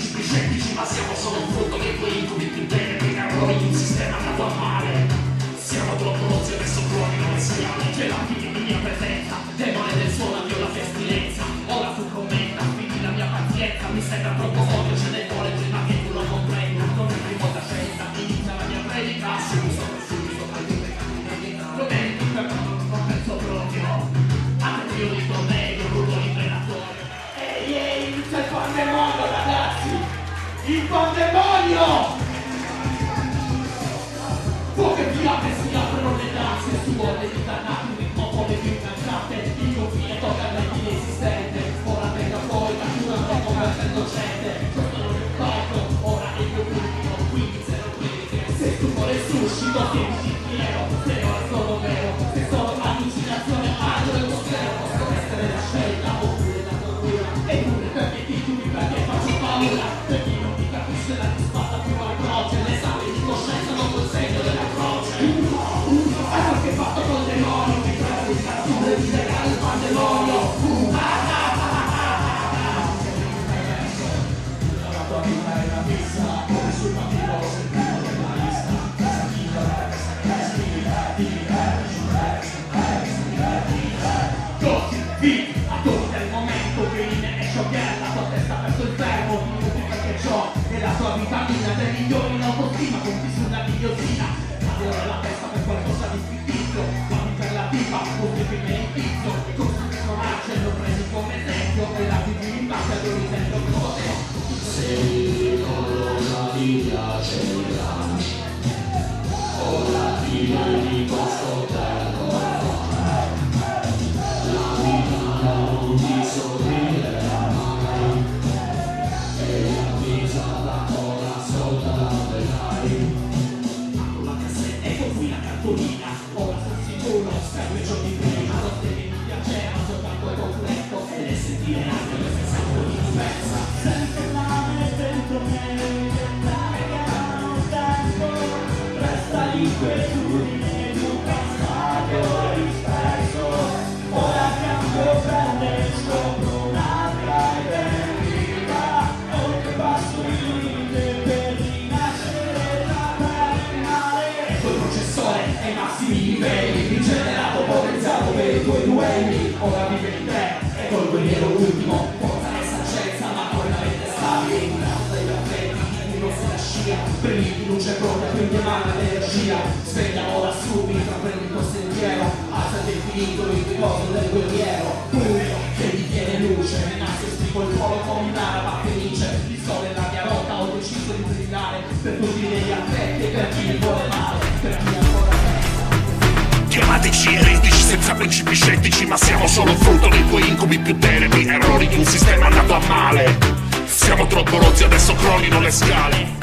principi semplici, ma siamo solo un frutto dei tuoi incubi più teneri, errori di un sistema andato a male. Siamo troppo rozzi, adesso cronino le scale. C'è la fine di mia presenza, demone del suono, addio la pestilenza. Ora tu commenta, figli la mia pazienza. Mi sembra troppo ovvio, ce ne vuole prima che tu lo comprenda. Non è prima da scelta, inizia la mia predica. Subito, prometti per non penso proprio. Anche io dico meglio, rubo di predatorio. Ehi, inizia il pandemonio, ragazzi! Il pandemonio! Poche pirate si aprono le danze, suone di dannati, ritmopole più cantate. Il confine tocca al mente inesistente. Ora venga poi, cattura troppo per il docente. Questo non è un corpo, ora è il mio pubblico, quindi zero critiche. Se tu vuoi suscito, tieniti fiero, se ora sono vero. Se sono allucinazione, angelo e mostero. Posso essere la scelta, oppure la paura. Eppure perché titoli, perché faccio paura. Per chi non mi capisce la risposta più al croce. L'esame di coscienza dopo il segno della croce. Hai qualche fatto col demonio, mi trovi il carattere di legare il pandemonio. La tua vita è una fissa, come sul bambino sentito della lista. Così, attorno al momento che ne esce chiara, la tua testa verso il fermo, tutti perché ciò è la tua vitamina, dei migliori in autostima, conti su una ghigliottina. Ora la testa per qualcosa di fittizio, guardi per la tipa, punti prima in tizio. Questo personaggio lo prendi come esempio, e la divinità che lo risento cose. Se cosa ti piacerà, ora ti vieni questo tempo. La vita non ti sorriderà mai, e la vita da ora ascolta vedrai. Qui la cartolina, ora sono sicuro, spero i giorni prima, non devi mi piacere, ma soltanto il completo, e le sentire anche le stesse un po' di diversa. Sente l'ame dentro me, che tagliano tanto, resta l'inquietudine di un passato disperso, ora cambio pelle, scopro un'altra identità, oltre passo il limite per rinascere da terminale. Col processore ai massimi livelli, rigenerato, potenziato per i tuoi duelli. Ora vive in te, e col guerriero ultimo, porta e saggezza, ma con la mente stabile. Una dei perfetti, uno se la scia, brigli di luce propria, quindi emana l'energia. Sveglia ora subito, intraprendi il tuo sentiero, alza infinito il riposo del guerriero. Puro, che diviene luce, rinasce e scrivo il polo come un'araba felice. Il sole è la mia rotta, ho deciso di brillare per tutti gli affetti e per chi mi vuole male, per chi ancora Chiamateci eretici senza principi scettici, ma siamo solo frutto dei tuoi incubi più teneri, errori di un sistema andato a male. Siamo troppo rozzi, adesso crollino le scale.